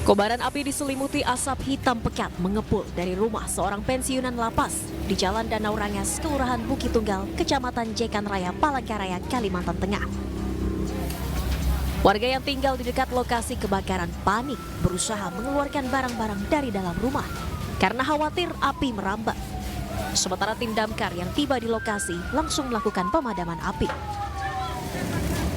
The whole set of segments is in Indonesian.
Kobaran api diselimuti asap hitam pekat mengepul dari rumah seorang pensiunan lapas di Jalan Danau Rangas, Kelurahan Bukit Tunggal, Kecamatan Jekan Raya, Palangkaraya, Kalimantan Tengah. Warga yang tinggal di dekat lokasi kebakaran panik berusaha mengeluarkan barang-barang dari dalam rumah karena khawatir api merambat. Sementara tim damkar yang tiba di lokasi langsung melakukan pemadaman api.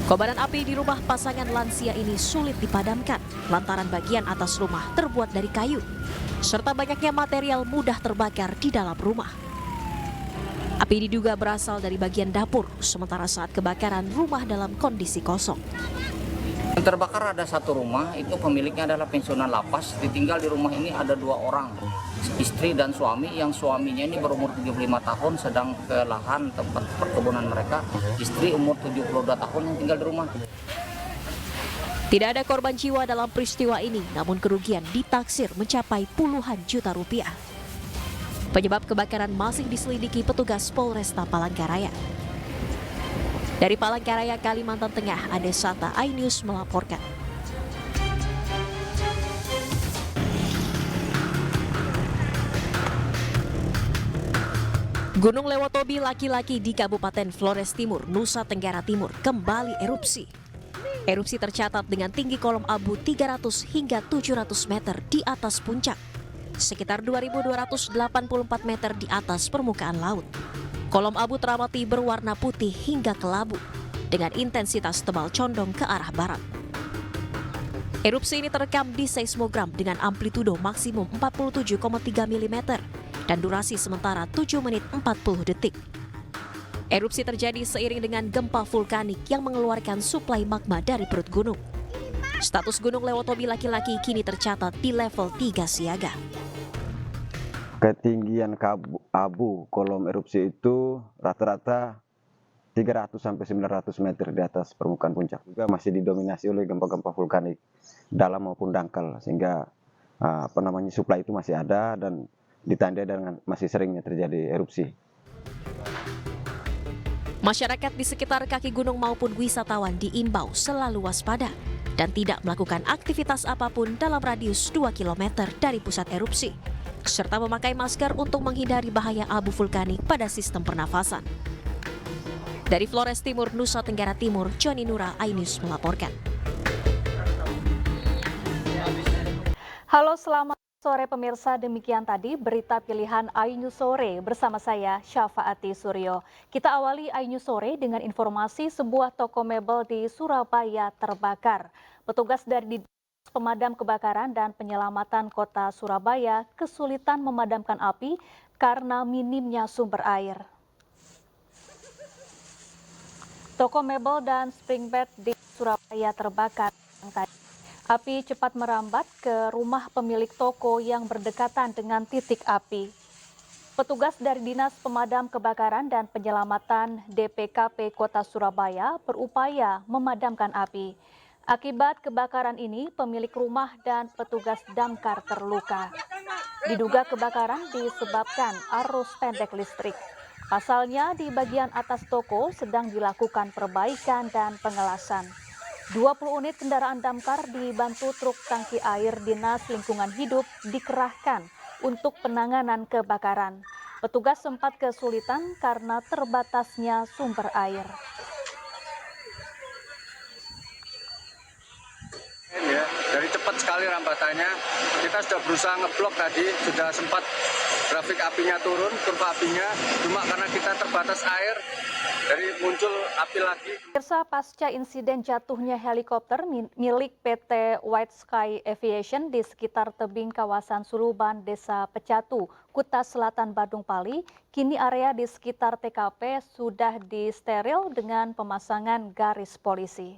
Kobaran api di rumah pasangan lansia ini sulit dipadamkan lantaran bagian atas rumah terbuat dari kayu, serta banyaknya material mudah terbakar di dalam rumah. Api diduga berasal dari bagian dapur, sementara saat kebakaran rumah dalam kondisi kosong. Yang terbakar ada satu rumah, itu pemiliknya adalah pensiunan lapas. Ditinggal di rumah ini ada 2 orang, istri dan suami. Yang suaminya ini berumur 75 tahun, sedang ke lahan tempat perkebunan mereka. Istri umur 72 tahun yang tinggal di rumah. Tidak ada korban jiwa dalam peristiwa ini, namun kerugian ditaksir mencapai puluhan juta rupiah. Penyebab kebakaran masih diselidiki petugas Polresta Palangkaraya. Dari Palangkaraya, Kalimantan Tengah, Adesata iNews melaporkan. Gunung Lewotobi laki-laki di Kabupaten Flores Timur, Nusa Tenggara Timur kembali erupsi. Erupsi tercatat dengan tinggi kolom abu 300 hingga 700 meter di atas puncak, sekitar 2.284 meter di atas permukaan laut. Kolom abu teramati berwarna putih hingga kelabu dengan intensitas tebal condong ke arah barat. Erupsi ini terekam di seismogram dengan amplitudo maksimum 47,3 mm dan durasi sementara 7 menit 40 detik. Erupsi terjadi seiring dengan gempa vulkanik yang mengeluarkan suplai magma dari perut gunung. Status Gunung Lewotobi laki-laki kini tercatat di level 3 siaga. Ketinggian abu kolom erupsi itu rata-rata 300 sampai 900 meter di atas permukaan puncak. Juga masih didominasi oleh gempa-gempa vulkanik dalam maupun dangkal, sehingga suplai itu masih ada dan ditandai dengan masih seringnya terjadi erupsi. Masyarakat di sekitar kaki gunung maupun wisatawan diimbau selalu waspada dan tidak melakukan aktivitas apapun dalam radius 2 km dari pusat erupsi, serta memakai masker untuk menghindari bahaya abu vulkanik pada sistem pernafasan. Dari Flores Timur, Nusa Tenggara Timur, Joni Nura, iNews melaporkan. Halo, selamat sore pemirsa, demikian tadi berita pilihan iNews Sore bersama saya Syafaati Suryo. Kita awali iNews Sore dengan informasi sebuah toko mebel di Surabaya terbakar. Petugas dari Pemadam Kebakaran dan Penyelamatan Kota Surabaya kesulitan memadamkan api karena minimnya sumber air. Toko mebel dan spring bed di Surabaya terbakar. Api cepat merambat ke rumah pemilik toko yang berdekatan dengan titik api. Petugas dari Dinas Pemadam Kebakaran dan Penyelamatan DPKP Kota Surabaya berupaya memadamkan api. Akibat kebakaran ini, pemilik rumah dan petugas damkar terluka. Diduga kebakaran disebabkan arus pendek listrik. Pasalnya di bagian atas toko sedang dilakukan perbaikan dan pengelasan. 20 unit kendaraan damkar dibantu truk tangki air Dinas Lingkungan Hidup dikerahkan untuk penanganan kebakaran. Petugas sempat kesulitan karena terbatasnya sumber air. Ya, dari cepat sekali rambatannya. Kita sudah berusaha ngeblok tadi, sudah sempat grafik apinya turun, kurva apinya, cuma karena kita terbatas air, dari muncul api lagi. Pemirsa, pasca insiden jatuhnya helikopter milik PT White Sky Aviation di sekitar tebing kawasan Suluban, Desa Pecatu, Kuta Selatan, Badung Pali, kini area di sekitar TKP sudah disteril dengan pemasangan garis polisi.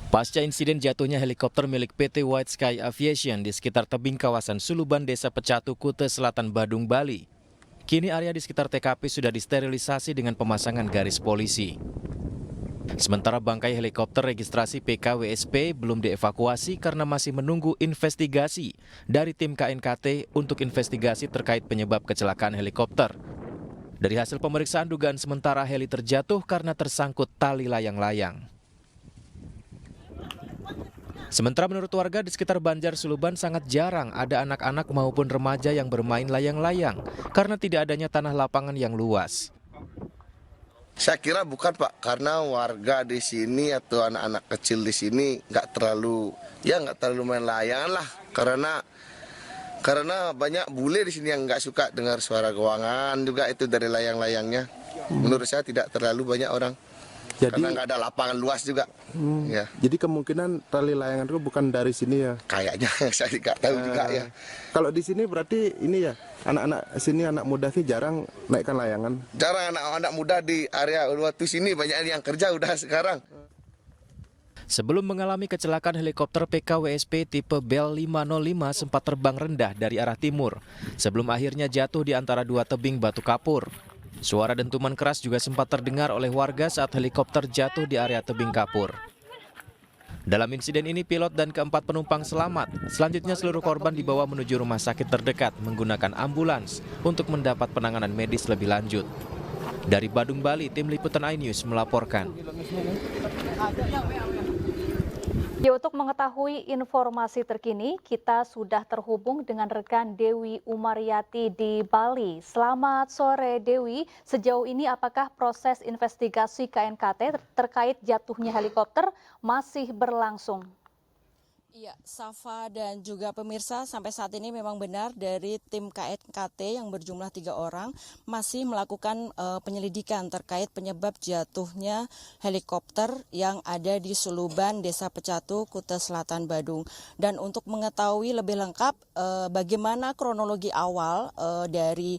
Pasca insiden jatuhnya helikopter milik PT White Sky Aviation di sekitar tebing kawasan Suluban, Desa Pecatu, Kuta Selatan, Badung, Bali. Kini area di sekitar TKP sudah disterilisasi dengan pemasangan garis polisi. Sementara bangkai helikopter registrasi PKWSP belum dievakuasi karena masih menunggu investigasi dari tim KNKT untuk investigasi terkait penyebab kecelakaan helikopter. Dari hasil pemeriksaan dugaan sementara heli terjatuh karena tersangkut tali layang-layang. Sementara menurut warga di sekitar Banjar Suluban sangat jarang ada anak-anak maupun remaja yang bermain layang-layang karena tidak adanya tanah lapangan yang luas. Saya kira bukan Pak, karena warga di sini atau anak-anak kecil di sini nggak terlalu main layangan lah, karena banyak bule di sini yang nggak suka dengar suara gowangan juga itu dari layang-layangnya. Menurut saya tidak terlalu banyak orang. Karena nggak ada lapangan luas juga. Ya. Jadi kemungkinan tali layangan itu bukan dari sini ya? Kayaknya saya nggak tahu juga ya. Kalau di sini berarti ini ya, anak-anak sini, anak muda sih jarang naikkan layangan? Jarang anak-anak muda di area Uluwatu sini, banyak yang kerja udah sekarang. Sebelum mengalami kecelakaan helikopter PKWSP tipe Bell 505 sempat terbang rendah dari arah timur, sebelum akhirnya jatuh di antara dua tebing batu kapur. Suara dentuman keras juga sempat terdengar oleh warga saat helikopter jatuh di area tebing kapur. Dalam insiden ini pilot dan keempat penumpang selamat. Selanjutnya seluruh korban dibawa menuju rumah sakit terdekat menggunakan ambulans untuk mendapat penanganan medis lebih lanjut. Dari Badung, Bali, tim liputan iNews melaporkan. Untuk mengetahui informasi terkini, kita sudah terhubung dengan rekan Dewi Umaryati di Bali. Selamat sore Dewi, sejauh ini apakah proses investigasi KNKT terkait jatuhnya helikopter masih berlangsung? Iya, Safa dan juga pemirsa, sampai saat ini memang benar dari tim KNKT yang berjumlah 3 orang masih melakukan penyelidikan terkait penyebab jatuhnya helikopter yang ada di Suluban, Desa Pecatu, Kuta Selatan, Badung. Dan untuk mengetahui lebih lengkap bagaimana kronologi awal dari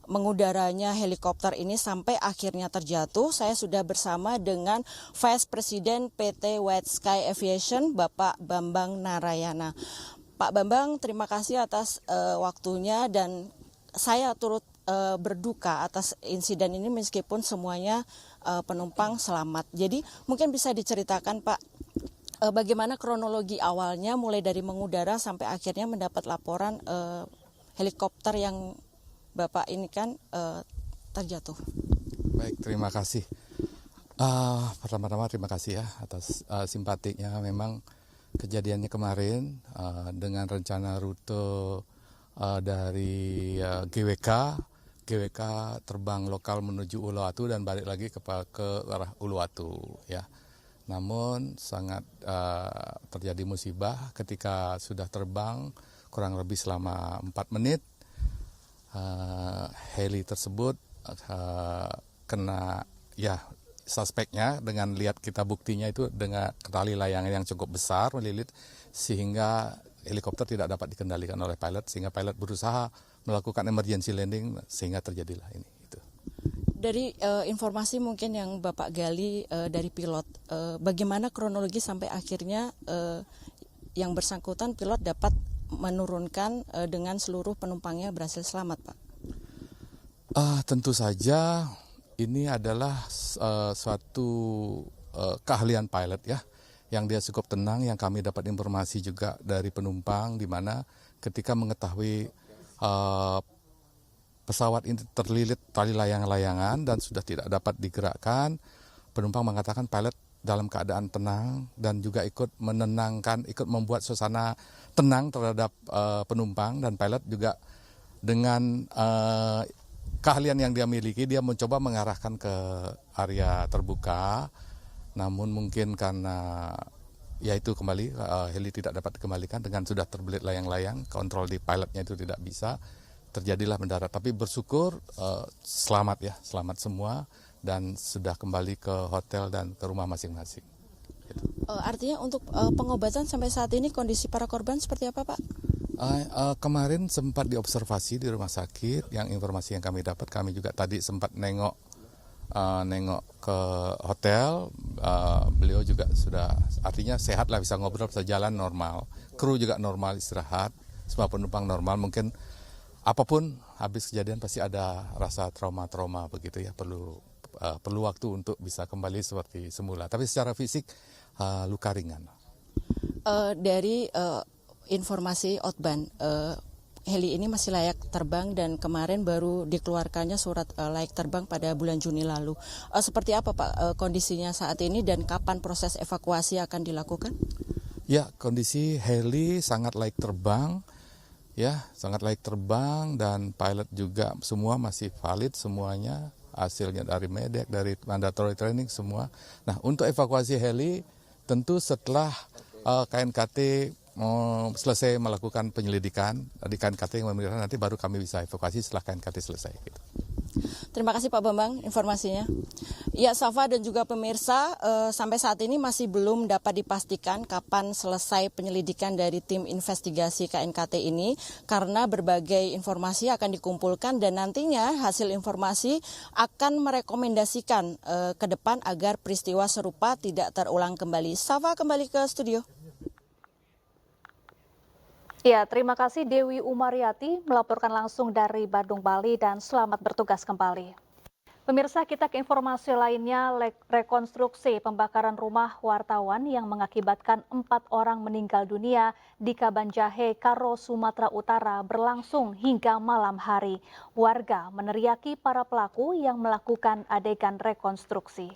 mengudaranya helikopter ini sampai akhirnya terjatuh, saya sudah bersama dengan Vice President PT White Sky Aviation, Bapak Bambang Narayana. Pak Bambang, terima kasih atas waktunya dan saya turut berduka atas insiden ini meskipun semuanya penumpang selamat. Jadi mungkin bisa diceritakan Pak, bagaimana kronologi awalnya mulai dari mengudara sampai akhirnya mendapat laporan helikopter yang Bapak ini kan terjatuh. Baik, terima kasih. Pertama-tama terima kasih ya atas simpatiknya. Memang kejadiannya kemarin dengan rencana rute dari GWK terbang lokal menuju Uluwatu dan balik lagi ke arah Uluwatu ya. Namun sangat terjadi musibah ketika sudah terbang kurang lebih selama 4 menit. Heli tersebut kena ya suspeknya dengan lihat kita buktinya itu dengan tali layangan yang cukup besar melilit sehingga helikopter tidak dapat dikendalikan oleh pilot sehingga pilot berusaha melakukan emergency landing sehingga terjadilah ini. Itu. Dari informasi mungkin yang Bapak gali dari pilot, bagaimana kronologi sampai akhirnya yang bersangkutan pilot dapat menurunkan dengan seluruh penumpangnya berhasil selamat, Pak? Tentu saja ini adalah suatu keahlian pilot ya, yang dia cukup tenang, yang kami dapat informasi juga dari penumpang di mana ketika mengetahui pesawat ini terlilit tali layang-layangan dan sudah tidak dapat digerakkan, penumpang mengatakan pilot dalam keadaan tenang dan juga ikut menenangkan, ikut membuat suasana tenang terhadap penumpang, dan pilot juga dengan keahlian yang dia miliki, dia mencoba mengarahkan ke area terbuka, namun mungkin karena yaitu kembali heli tidak dapat dikembalikan dengan sudah terbelit layang-layang, kontrol di pilotnya itu tidak bisa, terjadilah mendarat. Tapi bersyukur selamat ya, selamat semua dan sudah kembali ke hotel dan ke rumah masing-masing. Gitu. Artinya untuk pengobatan sampai saat ini kondisi para korban seperti apa, Pak? Kemarin sempat diobservasi di rumah sakit. Yang informasi yang kami dapat, kami juga tadi sempat nengok ke hotel. Beliau juga sudah artinya sehat lah, bisa ngobrol, bisa jalan normal. Kru juga normal, istirahat. Semua penumpang normal. Mungkin apapun habis kejadian pasti ada rasa trauma begitu ya, perlu perlu waktu untuk bisa kembali seperti semula. Tapi secara fisik luka ringan. Dari informasi Otban, heli ini masih layak terbang dan kemarin baru dikeluarkannya surat layak terbang pada bulan Juni lalu. Seperti apa Pak kondisinya saat ini dan kapan proses evakuasi akan dilakukan? Ya, kondisi heli sangat layak terbang. Ya, sangat layak terbang dan pilot juga semua masih valid semuanya. Hasilnya dari medek, dari mandatory training semua. Nah, untuk evakuasi heli tentu setelah KNKT selesai melakukan penyelidikan di KNKT yang memerintahkan, nanti baru kami bisa evakuasi setelah KNKT selesai. Gitu. Terima kasih Pak Bambang informasinya. Ya, Safa dan juga pemirsa, sampai saat ini masih belum dapat dipastikan kapan selesai penyelidikan dari tim investigasi KNKT ini karena berbagai informasi akan dikumpulkan dan nantinya hasil informasi akan merekomendasikan ke depan agar peristiwa serupa tidak terulang kembali. Safa kembali ke studio. Ya, terima kasih Dewi Umariati melaporkan langsung dari Bandung, Bali dan selamat bertugas kembali. Pemirsa, kita ke informasi lainnya, rekonstruksi pembakaran rumah wartawan yang mengakibatkan 4 orang meninggal dunia di Kabanjahe, Karo, Sumatera Utara berlangsung hingga malam hari. Warga meneriaki para pelaku yang melakukan adegan rekonstruksi.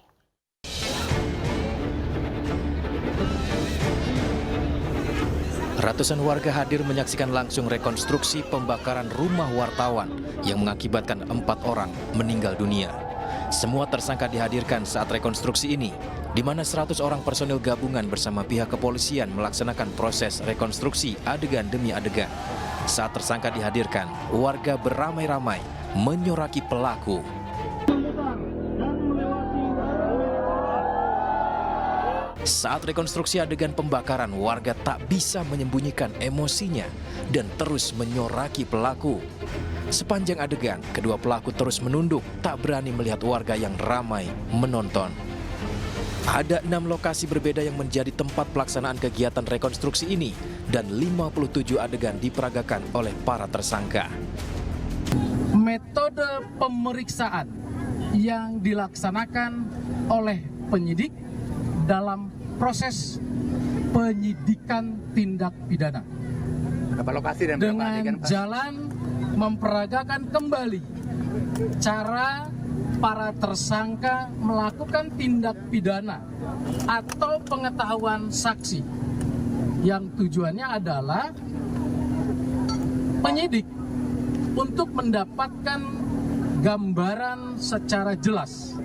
Ratusan warga hadir menyaksikan langsung rekonstruksi pembakaran rumah wartawan yang mengakibatkan 4 orang meninggal dunia. Semua tersangka dihadirkan saat rekonstruksi ini, di mana 100 orang personil gabungan bersama pihak kepolisian melaksanakan proses rekonstruksi adegan demi adegan. Saat tersangka dihadirkan, warga beramai-ramai menyoraki pelaku. Saat rekonstruksi adegan pembakaran, warga tak bisa menyembunyikan emosinya dan terus menyoraki pelaku. Sepanjang adegan, kedua pelaku terus menunduk, tak berani melihat warga yang ramai menonton. Ada 6 lokasi berbeda yang menjadi tempat pelaksanaan kegiatan rekonstruksi ini dan 57 adegan diperagakan oleh para tersangka. Metode pemeriksaan yang dilaksanakan oleh penyidik dalam proses penyidikan tindak pidana dengan jalan memperagakan kembali cara para tersangka melakukan tindak pidana atau pengetahuan saksi yang tujuannya adalah penyidik untuk mendapatkan gambaran secara jelas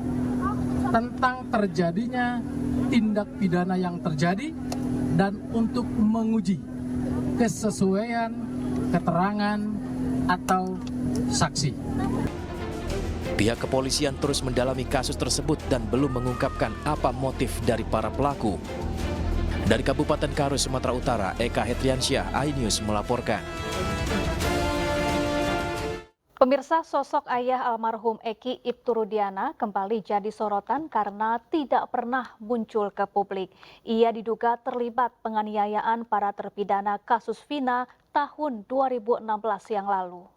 tentang terjadinya tindak pidana yang terjadi dan untuk menguji kesesuaian keterangan atau saksi. Pihak kepolisian terus mendalami kasus tersebut dan belum mengungkapkan apa motif dari para pelaku. Dari Kabupaten Karo, Sumatera Utara, Eka Hetriansyah, iNews melaporkan. Pemirsa, sosok ayah almarhum Eki Ibtu Rudiana kembali jadi sorotan karena tidak pernah muncul ke publik. Ia diduga terlibat penganiayaan para terpidana kasus Vina tahun 2016 yang lalu.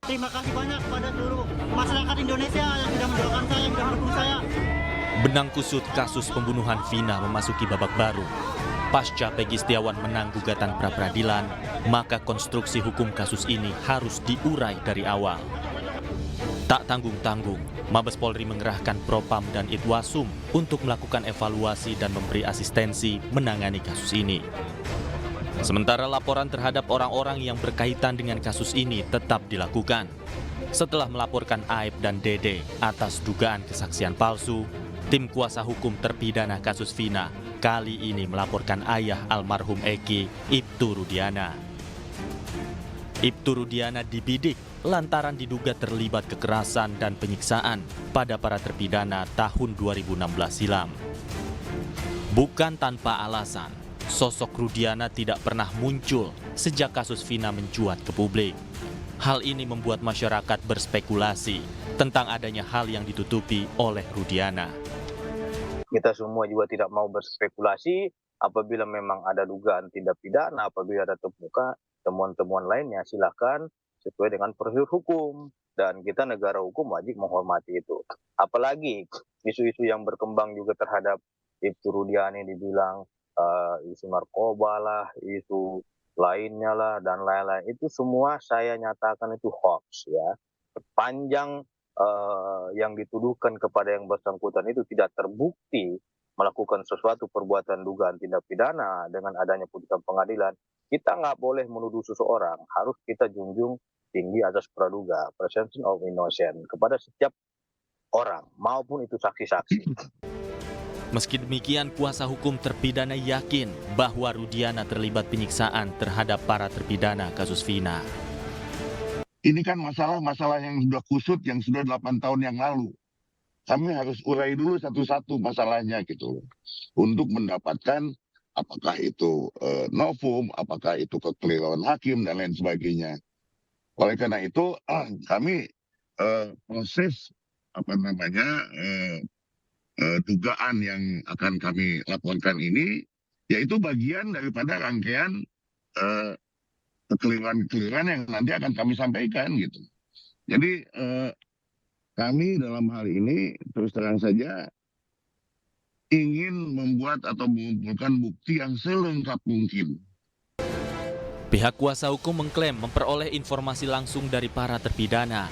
Terima kasih banyak kepada seluruh masyarakat Indonesia yang sudah mendoakan saya, yang sudah mendukung saya. Benang kusut kasus pembunuhan Vina memasuki babak baru. Pasca Peggy Setiawan menang gugatan pra-peradilan, maka konstruksi hukum kasus ini harus diurai dari awal. Tak tanggung-tanggung, Mabes Polri mengerahkan Propam dan Itwasum untuk melakukan evaluasi dan memberi asistensi menangani kasus ini. Sementara laporan terhadap orang-orang yang berkaitan dengan kasus ini tetap dilakukan. Setelah melaporkan Aib dan Dede atas dugaan kesaksian palsu, tim kuasa hukum terpidana kasus Vina kali ini melaporkan ayah almarhum Eki, Ibtu Rudiana. Ibtu Rudiana dibidik lantaran diduga terlibat kekerasan dan penyiksaan pada para terpidana tahun 2016 silam. Bukan tanpa alasan, sosok Rudiana tidak pernah muncul sejak kasus Vina mencuat ke publik. Hal ini membuat masyarakat berspekulasi tentang adanya hal yang ditutupi oleh Rudiana. Kita semua juga tidak mau berspekulasi apabila memang ada dugaan tindak pidana, apabila ada temukan temuan-temuan lainnya, silakan sesuai dengan prosedur hukum. Dan kita negara hukum wajib menghormati itu. Apalagi isu-isu yang berkembang juga terhadap Ibtu Rudiana dibilang isu narkoba lah, isu lainnya lah, dan lain-lain. Itu semua saya nyatakan itu hoax ya. Sepanjang yang dituduhkan kepada yang bersangkutan itu tidak terbukti melakukan sesuatu perbuatan dugaan tindak pidana dengan adanya putusan pengadilan, kita nggak boleh menuduh seseorang, harus kita junjung tinggi asas praduga, presumption of innocence, kepada setiap orang maupun itu saksi-saksi. Meski demikian, kuasa hukum terpidana yakin bahwa Rudiana terlibat penyiksaan terhadap para terpidana kasus Vina. Ini kan masalah-masalah yang sudah kusut, yang sudah 8 tahun yang lalu. Kami harus urai dulu satu-satu masalahnya gitu, untuk mendapatkan apakah itu novum, apakah itu kekeliruan hakim dan lain sebagainya. Oleh karena itu kami proses dugaan yang akan kami laporkan ini, yaitu bagian daripada rangkaian kekeliruan-kekeliruan yang nanti akan kami sampaikan gitu. Jadi kami dalam hal ini terus terang saja ingin membuat atau mengumpulkan bukti yang selengkap mungkin. Pihak kuasa hukum mengklaim memperoleh informasi langsung dari para terpidana.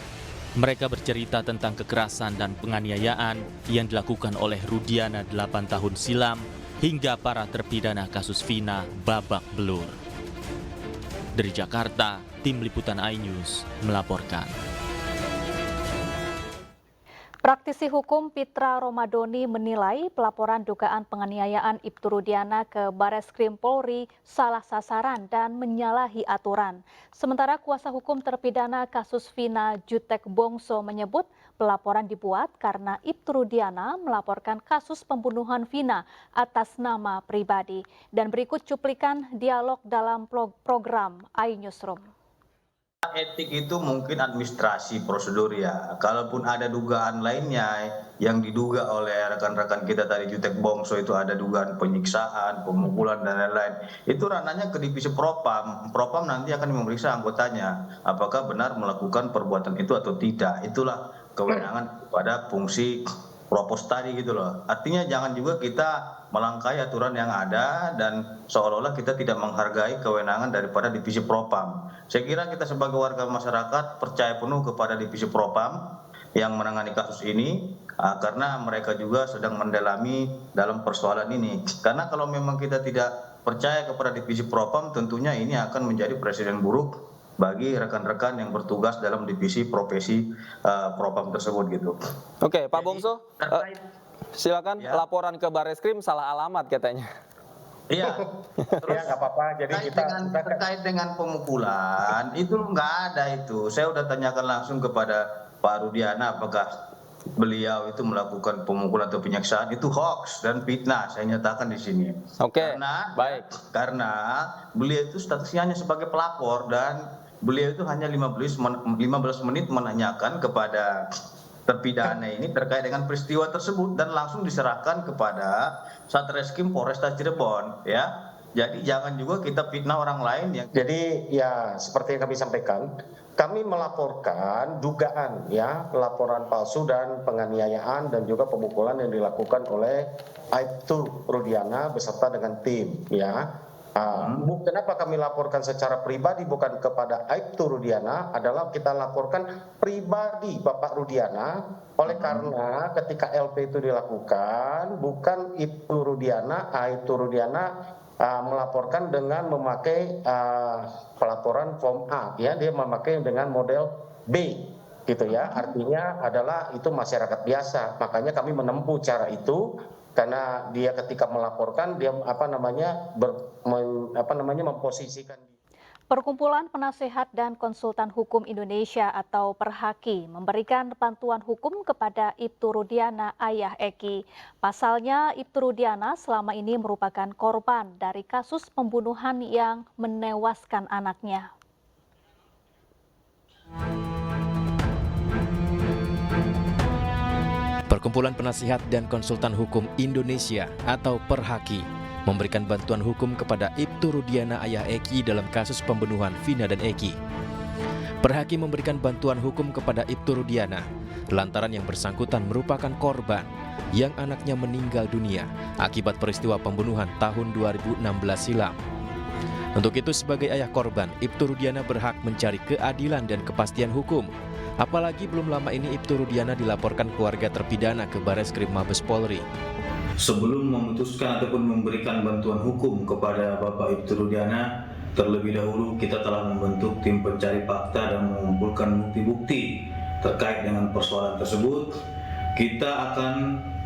Mereka bercerita tentang kekerasan dan penganiayaan yang dilakukan oleh Rudiana 8 tahun silam hingga para terpidana kasus Vina babak belur. Dari Jakarta, Tim Liputan iNews melaporkan. Praktisi hukum Pitra Romadoni menilai pelaporan dugaan penganiayaan Ibtu Rudiana ke Bareskrim Polri salah sasaran dan menyalahi aturan. Sementara kuasa hukum terpidana kasus Vina Jutek Bongso menyebut pelaporan dibuat karena Ibtu Rudiana melaporkan kasus pembunuhan Vina atas nama pribadi. Dan berikut cuplikan dialog dalam program iNewsroom. Etik itu mungkin administrasi prosedur ya. Kalaupun ada dugaan lainnya yang diduga oleh rekan-rekan kita tadi Jutek Bongso itu ada dugaan penyiksaan, pemukulan dan lain-lain. Itu ranahnya ke divisi Propam. Propam nanti akan memeriksa anggotanya apakah benar melakukan perbuatan itu atau tidak. Itulah kewenangan pada fungsi propos tadi gitu loh. Artinya jangan juga kita melangkahi aturan yang ada dan seolah-olah kita tidak menghargai kewenangan daripada divisi Propam. Saya kira kita sebagai warga masyarakat percaya penuh kepada divisi Propam yang menangani kasus ini karena mereka juga sedang mendalami dalam persoalan ini. Karena kalau memang kita tidak percaya kepada divisi Propam, tentunya ini akan menjadi presiden buruk bagi rekan-rekan yang bertugas dalam divisi profesi Propam tersebut gitu. Oke, Pak Bongso, silakan ya. Laporan ke Bareskrim salah alamat katanya. Iya, terus nggak apa-apa. Jadi terkait dengan pemukulan itu nggak ada itu. Saya udah tanyakan langsung kepada Pak Rudiana apakah beliau itu melakukan pemukulan atau penyiksaan. Itu hoax dan fitnah. Saya nyatakan di sini. Oke. Karena beliau itu statusnya hanya sebagai pelapor dan beliau itu hanya 15 menit menanyakan kepada terpidana ini terkait dengan peristiwa tersebut dan langsung diserahkan kepada Satreskrim Polresta Cirebon ya. Jadi jangan juga kita fitnah orang lain yang. Jadi ya seperti yang kami sampaikan, kami melaporkan dugaan ya laporan palsu dan penganiayaan dan juga pemukulan yang dilakukan oleh Ibtu Rudiana beserta dengan tim ya. Kenapa kami laporkan secara pribadi bukan kepada Ibtu Rudiana adalah kita laporkan pribadi Bapak Rudiana oleh karena ketika LP itu dilakukan bukan Ibtu Rudiana melaporkan dengan memakai pelaporan form A ya, dia memakai dengan model B gitu ya, artinya adalah itu masyarakat biasa, makanya kami menempuh cara itu. Karena dia ketika melaporkan dia memposisikan. Perkumpulan Penasehat dan Konsultan Hukum Indonesia atau Perhaki memberikan bantuan hukum kepada Ibtu Rudiana ayah Eki. Pasalnya Ibtu Rudiana selama ini merupakan korban dari kasus pembunuhan yang menewaskan anaknya. Perkumpulan Penasihat dan Konsultan Hukum Indonesia atau Perhaki memberikan bantuan hukum kepada Ibtu Rudiana ayah Eki dalam kasus pembunuhan Vina dan Eki. Perhakim memberikan bantuan hukum kepada Ibtu Rudiana lantaran yang bersangkutan merupakan korban yang anaknya meninggal dunia akibat peristiwa pembunuhan tahun 2016 silam. Untuk itu sebagai ayah korban, Ibtu Rudiana berhak mencari keadilan dan kepastian hukum. Apalagi belum lama ini Ibtu Rudiana dilaporkan keluarga terpidana ke Bareskrim Mabes Polri. Sebelum memutuskan ataupun memberikan bantuan hukum kepada Bapak Ibtu Rudiana, terlebih dahulu kita telah membentuk tim pencari fakta dan mengumpulkan bukti-bukti terkait dengan persoalan tersebut. Kita akan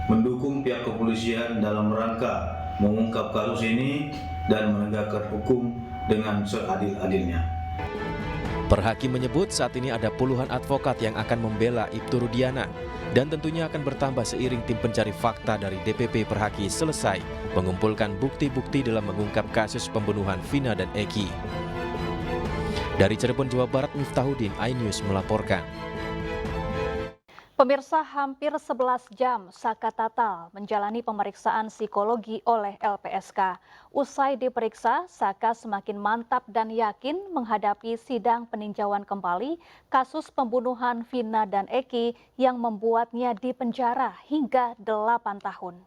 mendukung pihak kepolisian dalam rangka mengungkap kasus ini dan menegakkan hukum dengan seadil-adilnya. Perhakim menyebut saat ini ada puluhan advokat yang akan membela Ibtu Rudiana dan tentunya akan bertambah seiring tim pencari fakta dari DPP Perhaki selesai mengumpulkan bukti-bukti dalam mengungkap kasus pembunuhan Vina dan Eki. Dari Cirebon, Jawa Barat, Miftahuddin, iNews melaporkan. Pemirsa, hampir 11 jam Saka Tatal menjalani pemeriksaan psikologi oleh LPSK. Usai diperiksa, Saka semakin mantap dan yakin menghadapi sidang peninjauan kembali kasus pembunuhan Vina dan Eki yang membuatnya dipenjara hingga 8 tahun.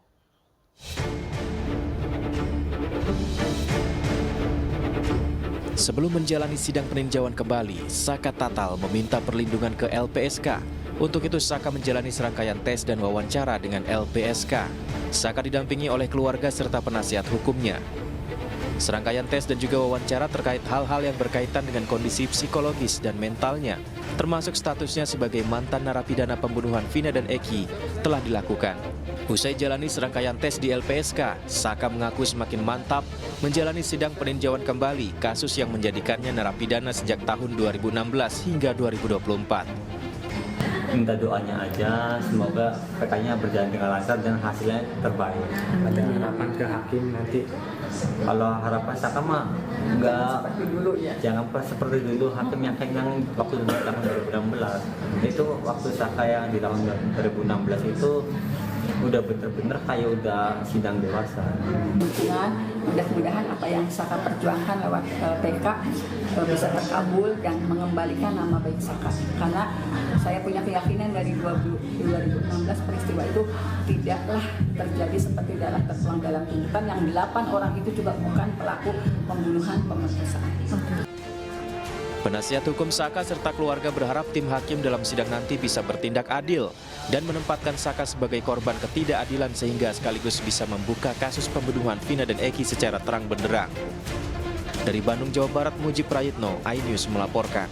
Sebelum menjalani sidang peninjauan kembali, Saka Tatal meminta perlindungan ke LPSK. Untuk itu Saka menjalani serangkaian tes dan wawancara dengan LPSK. Saka didampingi oleh keluarga serta penasihat hukumnya. Serangkaian tes dan juga wawancara terkait hal-hal yang berkaitan dengan kondisi psikologis dan mentalnya, termasuk statusnya sebagai mantan narapidana pembunuhan Vina dan Eki, telah dilakukan. Usai jalani serangkaian tes di LPSK, Saka mengaku semakin mantap menjalani sidang peninjauan kembali kasus yang menjadikannya narapidana sejak tahun 2016 hingga 2024. Minta doanya aja, semoga PK-nya berjalan dengan lancar dan hasilnya terbaik. Ada harapan ke hakim nanti? Kalau harapan Saka mah enggak, jangan seperti dulu hakim yang waktu di tahun 2016. Itu waktu Saka yang di tahun 2016 itu udah bener-bener kayak udah sidang dewasa. Mudah-mudahan apa yang Saka perjuangkan lewat PK bisa terkabul dan mengembalikan nama baik Saka. Karena saya punya keyakinan dari 2016 peristiwa itu tidaklah terjadi seperti tertuang dalam tuntutan yang 8 orang itu juga bukan pelaku pembunuhan pemerkosaan. Penasihat hukum Saka serta keluarga berharap tim hakim dalam sidang nanti bisa bertindak adil dan menempatkan Saka sebagai korban ketidakadilan sehingga sekaligus bisa membuka kasus pembunuhan Vina dan Eki secara terang benderang. Dari Bandung, Jawa Barat, Mujib Prayitno, iNews melaporkan.